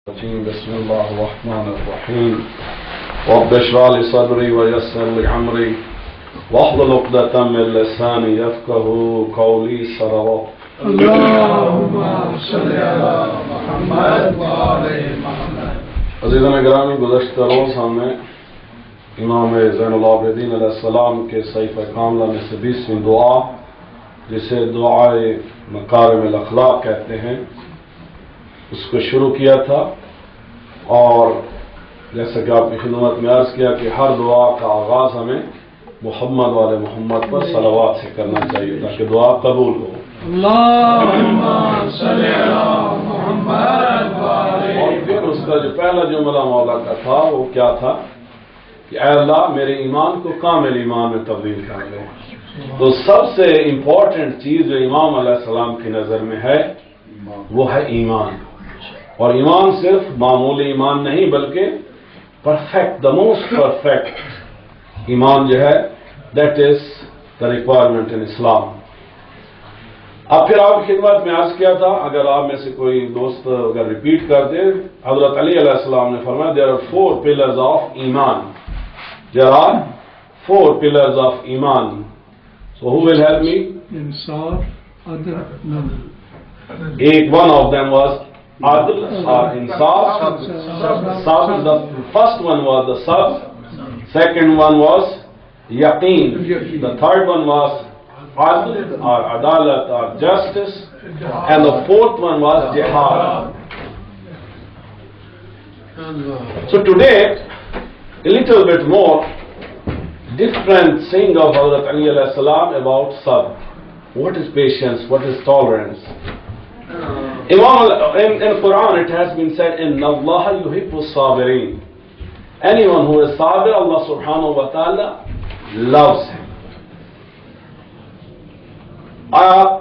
بسم الله الرحمن الرحيم رب اشرح لي صدري ويسر لي امري واحلل عقدة من لساني يفقهوا قولي صلوات اللهم صل على محمد وآل محمد. عزیزان گرامی، گزشتہ روز ہم نے امام زین العابدین علیہ السلام کے صحیفہ کاملہ میں سے 20ویں دعا، جسے دعائے مکارم الاخلاق کہتے ہیں، اس کو شروع کیا تھا. اور جیسا کہ آپ کی خدمت میں عرض کیا کہ ہر دعا کا آغاز ہمیں محمد والے محمد پر صلوات سے کرنا چاہیے تاکہ دعا قبول ہو. اللہم صلی علی محمد اور پھر اس کا جو پہلا جملہ مولا کا تھا وہ کیا تھا کہ اے اللہ میرے ایمان کو کامل ایمان میں تبدیل کر لے. تو سب سے امپورٹنٹ چیز جو امام علیہ السلام کی نظر میں ہے وہ ہے ایمان. اور ایمان صرف معمولی ایمان نہیں بلکہ پرفیکٹ، دا موسٹ پرفیکٹ ایمان جو ہے دیٹ از دا ریکوائرمنٹ ان اسلام. اب پھر آپ کی خدمت میں عرض کیا تھا، اگر آپ میں سے کوئی دوست اگر ریپیٹ کر دے، حضرت علی علیہ السلام نے فرمایا there are 4 pillars of ایمان. There are 4 pillars of ایمان. So who will help me? انصاف، عدل، نبل. One of them was adl or insaf. The first one was the sab. Second one was yaqeen. The third one was adl or adalat or justice. And the fourth one was jihad. So today, a little bit more different thing of Hazrat Ali alayhi salam about sabr. What is patience? What is tolerance? In Quran it has been said, Inna Allah yuhibbu sabirin. Anyone who is sabir, Allah subhanahu wa ta'ala loves him.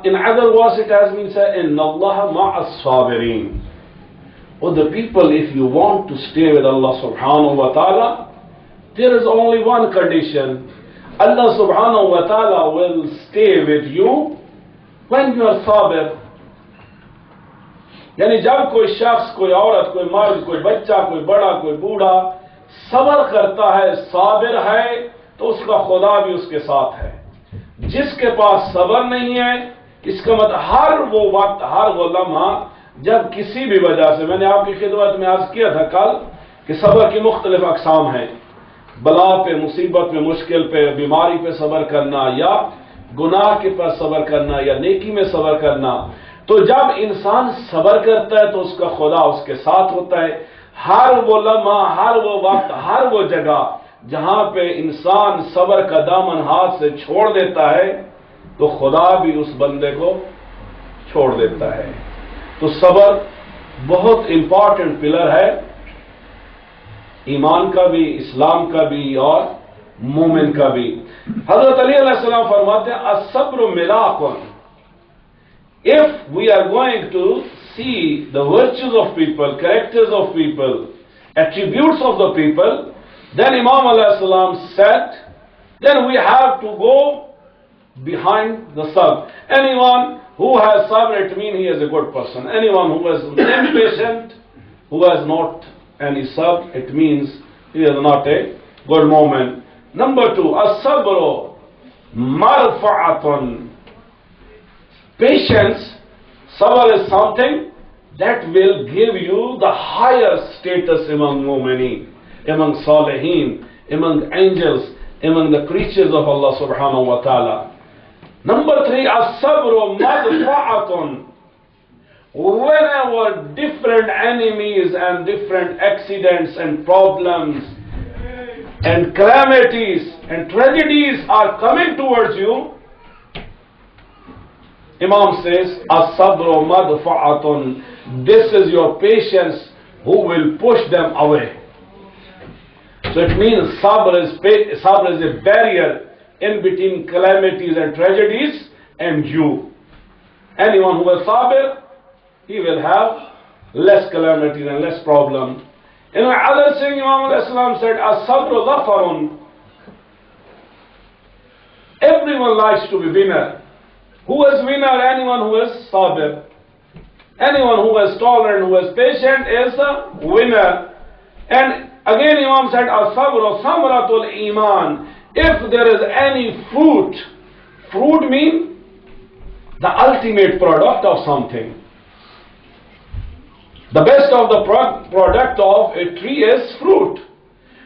In other words it has been said, Inna Allah ma'as sabirin. Oh, the people, if you want to stay with Allah subhanahu wa ta'ala, there is only one condition. Allah subhanahu wa ta'ala will stay with you when you are sabir. یعنی جب کوئی شخص، کوئی عورت، کوئی مرد، کوئی بچہ، کوئی بڑا، کوئی بوڑھا صبر کرتا ہے، صابر ہے، تو اس کا خدا بھی اس کے ساتھ ہے. جس کے پاس صبر نہیں ہے، اس کا مطلب ہر وہ وقت، ہر وہ لمحہ جب کسی بھی وجہ سے، میں نے آپ کی خدمت میں عرض کیا تھا کل کہ صبر کی مختلف اقسام ہیں. بلا پہ، مصیبت پہ، مشکل پہ، بیماری پہ صبر کرنا، یا گناہ کے پر صبر کرنا، یا نیکی میں صبر کرنا. تو جب انسان صبر کرتا ہے تو اس کا خدا اس کے ساتھ ہوتا ہے. ہر وہ لمحہ، ہر وہ وقت، ہر وہ جگہ جہاں پہ انسان صبر کا دامن ہاتھ سے چھوڑ دیتا ہے تو خدا بھی اس بندے کو چھوڑ دیتا ہے. تو صبر بہت امپورٹنٹ پلر ہے، ایمان کا بھی، اسلام کا بھی اور مومن کا بھی. حضرت علی علیہ السلام فرماتے ہیں الصبر ملاقن. If we are going to see the virtues of people, characters of people, attributes of the people, then Imam alayhi salam said, then we have to go behind the sabr. Anyone who has sabr, it means he is a good person. Anyone who is impatient, who has not any sabr, it means he is not a good moment. Number 2, as-sabru marfa'atun. Patience, sabr is something that will give you the higher status among mu'mineen, among salihin, among angels, among the creatures of Allah subhanahu wa ta'ala. Number 3, as-sabru madfa'atun. Whenever different enemies and different accidents and problems and calamities and tragedies are coming towards you, Imam says, as-sabru madfa'atun. This is your patience who will push them away. So it means sabr is a barrier in between calamities and tragedies and you. Anyone who is sabr, he will have less calamities and less problem. In another thing, Imam al-Islam said, as-sabru dhafarun. Everyone likes to be winner. Who is winner? Anyone who is sabir. Anyone who is tolerant, who is patient is a winner. And again Imam said, as-sabru samratul iman. If there is any fruit means the ultimate product of something. The best of the product of a tree is fruit.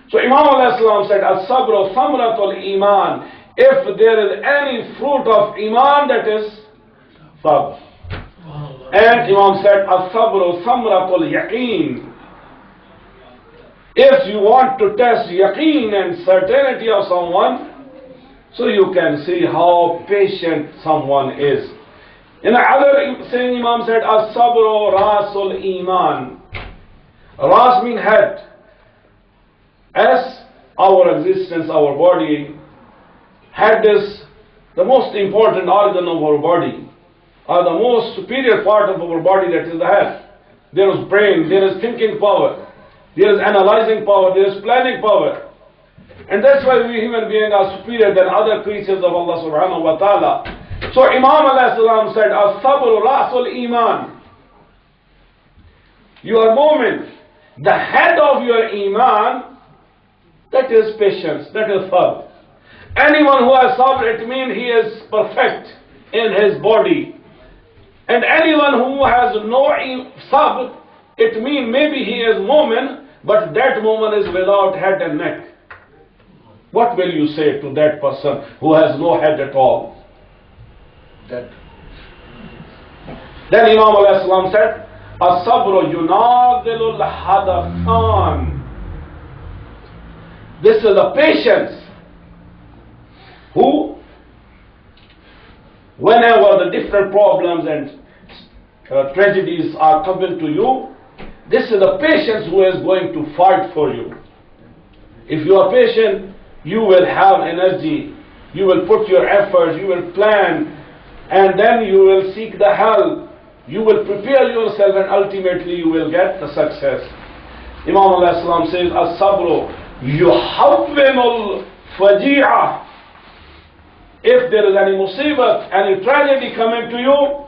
So Imam alayhi salam said, as-sabru samratul iman. If there is any fruit of iman, that is sabr. And Imam said, as-sabru samratul yaqeen. If you want to test yaqeen and certainty of someone, so you can see how patient someone is. In another saying, Imam said, as-sabru rasul iman. Ras means head. As our existence, our body, head is the most important organ of our body, or the most superior part of our body, that is the head. There is brain, there is thinking power, there is analyzing power, there is planning power. And that's why we human beings are superior than other creatures of Allah subhanahu wa ta'ala. So Imam alayhi salam said, as-sabru rasul iman. Your moment, the head of your iman, that is patience, that is sabr. Anyone who has sabr, it means he is perfect in his body. And anyone who has no sabr, it means maybe he is mu'min, but that mu'min is without head and neck. What will you say to that person who has no head at all? Then Imam alayhi salam said, as-sabru yunadilul hadathan. This is the patience who, whenever the different problems and tragedies are coming to you, this is the patience who is going to fight for you. If you are patient, you will have energy, you will put your efforts, you will plan, and then you will seek the help, you will prepare yourself, and ultimately you will get the success. Imam alayhi salam says, as-sabru yuhawwinul faji'ah. If there is any musibat, any tragedy coming to you,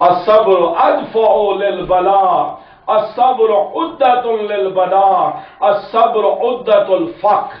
as-sabru adfa'u lil bala, as-sabru uddatun lil bala, as-sabru uddatul faqr.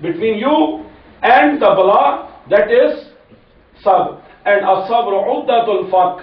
between you and the bala, that is sabr. And as-sabr uddatul faqr.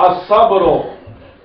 as-sabru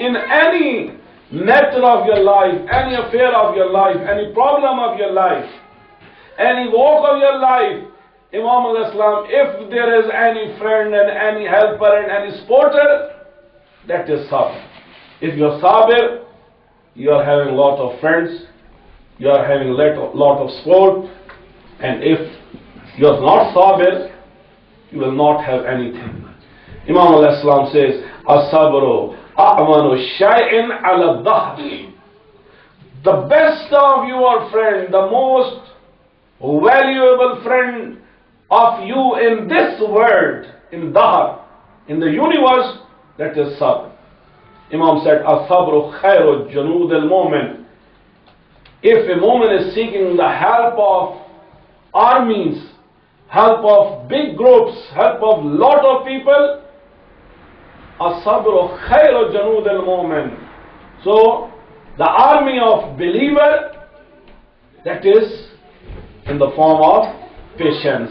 in any matter of your life, any affair of your life, any problem of your life, any walk of your life, Imam al-Islam, if there is any friend and any helper and any supporter, that is sabr. If you are sabir, you are having a lot of friends, you are having a lot of support, and if you are not sabir, you will not have anything. Imam al-Islam says, as-sabru a'manu shay'in ala dhahr. The best of your friend, the most valuable friend of you in this world, in dahr, in the universe, that is sabr. Imam said, as-sabru khairu junud al-mu'min. If a mu'min is seeking the help of armies, help of big groups, help of lot of people, as-sabru khairu junud al-mu'min. So, the army of believer, that is in the form of patience.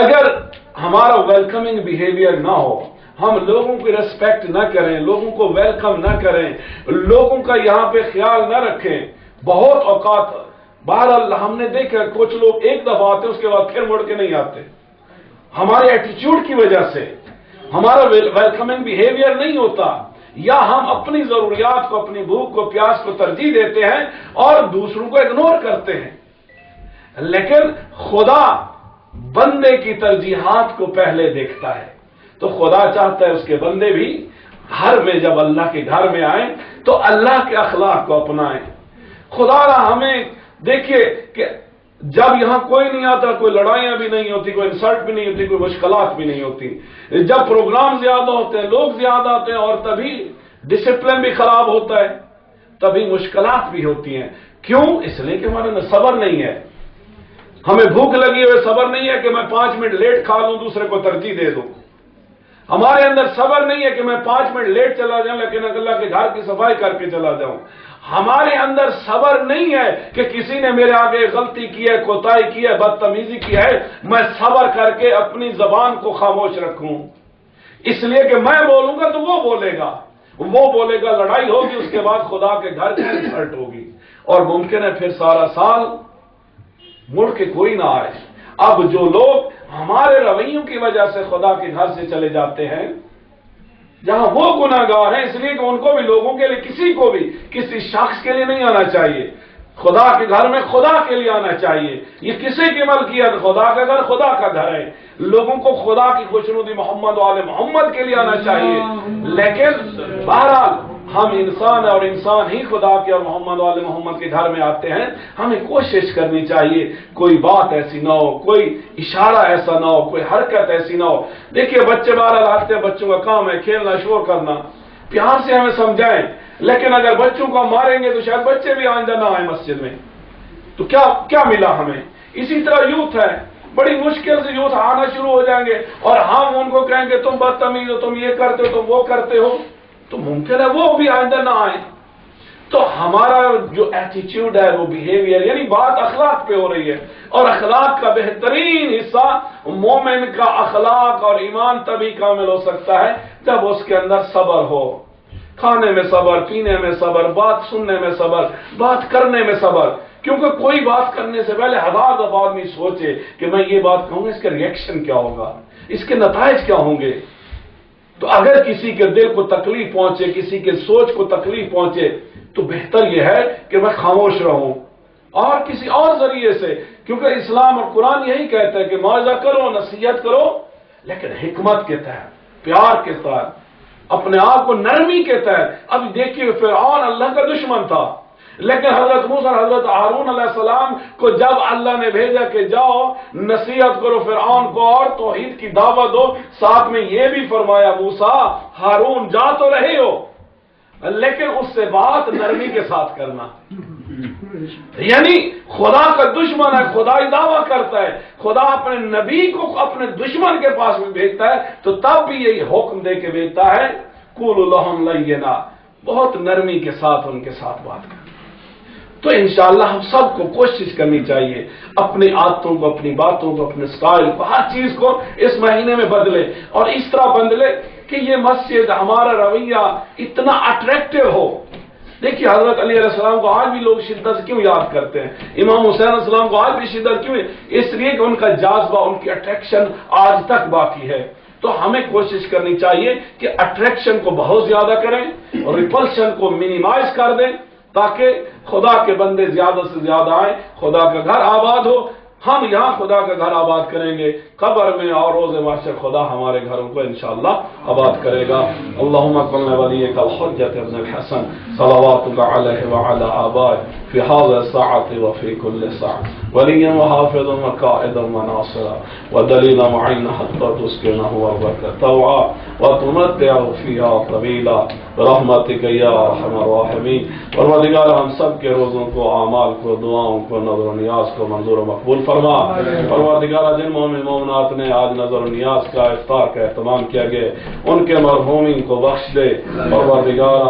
اگر ہمارا welcoming behaviour نہ ہو، ہم لوگوں کی respect نہ کریں، لوگوں کو ویلکم نہ کریں، لوگوں کا یہاں پہ خیال نہ رکھیں، بہت اوقات بہرحال ہم نے دیکھا کچھ لوگ ایک دفعہ آتے اس کے بعد پھر مڑ کے نہیں آتے، ہمارے ایٹیچیوڈ کی وجہ سے ہمارا ویلکمنگ بیہیویئر نہیں ہوتا، یا ہم اپنی ضروریات کو، اپنی بھوک کو، پیاس کو ترجیح دیتے ہیں اور دوسروں کو اگنور کرتے ہیں۔ لیکن خدا بندے کی ترجیحات کو پہلے دیکھتا ہے، تو خدا چاہتا ہے اس کے بندے بھی گھر میں جب اللہ کے گھر میں آئیں تو اللہ کے اخلاق کو اپنائیں۔ خدا ہمیں دیکھیے کہ جب یہاں کوئی نہیں آتا، کوئی لڑائیاں بھی نہیں ہوتی، کوئی انسلٹ بھی نہیں ہوتی، کوئی مشکلات بھی نہیں ہوتی، جب پروگرام زیادہ ہوتے ہیں، لوگ زیادہ آتے ہیں اور تبھی ڈسپلن بھی خراب ہوتا ہے، تبھی مشکلات بھی ہوتی ہیں۔ کیوں؟ اس لیے کہ ہمارے اندر صبر نہیں ہے، ہمیں بھوک لگی ہوئے صبر نہیں ہے کہ میں 5 منٹ لیٹ کھا لوں، دوسرے کو ترجیح دے دوں۔ ہمارے اندر صبر نہیں ہے کہ میں 5 منٹ لیٹ چلا جاؤں لیکن اللہ کے گھر کی صفائی کر کے چلا جاؤں۔ ہمارے اندر صبر نہیں ہے کہ کسی نے میرے آگے غلطی کی ہے، کوتاہی کی ہے، بدتمیزی کی ہے، میں صبر کر کے اپنی زبان کو خاموش رکھوں، اس لیے کہ میں بولوں گا تو وہ بولے گا، لڑائی ہوگی، اس کے بعد خدا کے گھر کی انسلٹ ہوگی اور ممکن ہے پھر سارا سال مڑ کے کوئی نہ آئے۔ اب جو لوگ ہمارے رویوں کی وجہ سے خدا کے گھر سے چلے جاتے ہیں، جہاں وہ گناہگار ہیں، اس لیے کہ ان کو بھی، لوگوں کے لیے، کسی کو بھی کسی شخص کے لیے نہیں آنا چاہیے، خدا کے گھر میں خدا کے لیے آنا چاہیے۔ یہ کسی کی ملکیت، خدا کا گھر خدا کا گھر ہے، لوگوں کو خدا کی خوشنودی محمد و آل محمد کے لیے آنا چاہیے۔ لیکن بہرحال ہم انسان ہیں اور انسان ہی خدا کے اور محمد و آل محمد کے گھر میں آتے ہیں، ہمیں کوشش کرنی چاہیے کوئی بات ایسی نہ ہو، کوئی اشارہ ایسا نہ ہو، کوئی حرکت ایسی نہ ہو۔ دیکھیے بچے بہرحال آتے ہیں، بچوں کا کام ہے کھیلنا، شور کرنا، پیار سے ہمیں سمجھائیں، لیکن اگر بچوں کو ماریں گے تو شاید بچے بھی آئندہ نہ آئیں مسجد میں، تو کیا ملا ہمیں؟ اسی طرح یوتھ ہے، بڑی مشکل سے یوتھ آنا شروع ہو جائیں گے اور ہم ان کو کہیں گے تم بدتمیز ہو، تم یہ کرتے ہو، تم وہ کرتے ہو، تو ممکن ہے وہ بھی آئندہ نہ آئیں۔ تو ہمارا جو ایٹیچیوڈ ہے، وہ بیہیویئر، یعنی بات اخلاق پہ ہو رہی ہے، اور اخلاق کا بہترین حصہ مومن کا اخلاق اور ایمان تبھی کامل ہو سکتا ہے جب اس کے اندر صبر ہو، کھانے میں صبر، پینے میں صبر، بات سننے میں صبر، بات کرنے میں صبر، کیونکہ کوئی بات کرنے سے پہلے 1000 دفعہ آدمی سوچے کہ میں یہ بات کہوں گا، اس کا ریئیکشن کیا ہوگا، اس کے نتائج کیا ہوں گے۔ تو اگر کسی کے دل کو تکلیف پہنچے، کسی کے سوچ کو تکلیف پہنچے، تو بہتر یہ ہے کہ میں خاموش رہوں اور کسی اور ذریعے سے، کیونکہ اسلام اور قرآن یہی کہتا ہے کہ موعظہ کرو، نصیحت کرو، لیکن حکمت کے تحت، پیار کے تحت، اپنے آپ کو نرمی کے تحت۔ اب دیکھیے فرعون اللہ کا دشمن تھا، لیکن حضرت موسیٰ اور حضرت ہارون علیہ السلام کو جب اللہ نے بھیجا کہ جاؤ نصیحت کرو فرعون کو اور توحید کی دعوت دو، ساتھ میں یہ بھی فرمایا موسیٰ ہارون جا تو رہے ہو لیکن اس سے بات نرمی کے ساتھ کرنا۔ یعنی خدا کا دشمن ہے، خدائی دعویٰ کرتا ہے، خدا اپنے نبی کو اپنے دشمن کے پاس میں بھیجتا ہے تو تب بھی یہی حکم دے کے بھیجتا ہے قولوا لهم لینا، بہت نرمی کے ساتھ ان کے ساتھ بات کرنا۔ تو انشاءاللہ ہم سب کو کوشش کرنی چاہیے اپنی عادتوں کو، اپنی باتوں کو، اپنے سٹائل کو، ہر چیز کو اس مہینے میں بدلے، اور اس طرح بدلے کہ یہ مسجد، ہمارا رویہ اتنا اٹریکٹیو ہو۔ دیکھیے حضرت علی علیہ السلام کو آج بھی لوگ شدت سے کیوں یاد کرتے ہیں، امام حسین علیہ السلام کو آج بھی شدت کیوں ہے؟ اس لیے کہ ان کا جاذبہ، ان کی اٹریکشن آج تک باقی ہے۔ تو ہمیں کوشش کرنی چاہیے کہ اٹریکشن کو بہت زیادہ کریں اور ریپلشن کو منیمائز کر دیں، تاکہ خدا کے بندے زیادہ سے زیادہ آئیں، خدا کا گھر آباد ہو۔ ہم یہاں خدا کا گھر آباد کریں گے، قبر میں اور روز محشر خدا ہمارے گھروں کو انشاءاللہ آباد کرے گا۔ اللہم کن ولیک الحجۃ ابن الحسن صلواتک علیہ وعلی آبائہ فی هذه الساعة وفي كل ساعة وليا وحافظا وقائدا وناصرا ودليلا معينا حتى تسكنه ربك طوعا وتمتعه فيها طويلا برحمتک یا ارحم الراحمین۔ پروردگار ہم سب کے روزوں کو، اعمال کو، دعاؤں کو، نظر و نیاز کو منظور و مقبول فرما۔ پروردگار جن مومن مومنات نے آج نظر و نیاز کا، افطار کا اہتمام کیا گیا، ان کے مرحومین کو بخش دے۔ پروردگار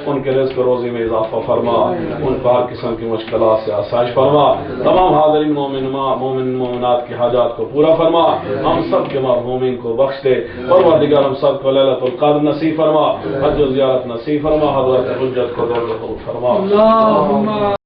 ان کے رزق و روزی میں اضافہ فرما، ان کو ہر قسم کی مشکلات سے آسائش فرما۔ تمام حاضرین مومن مومنات کی حاجات کو پورا فرما، ہم سب کے مرحومین کو بخش دے۔ پروردگار ہم سب کو لیلۃ القدر نصیب فرما، حج و زیارت نصیب فرما، حضرت حجت کو دور فرما۔ اللهم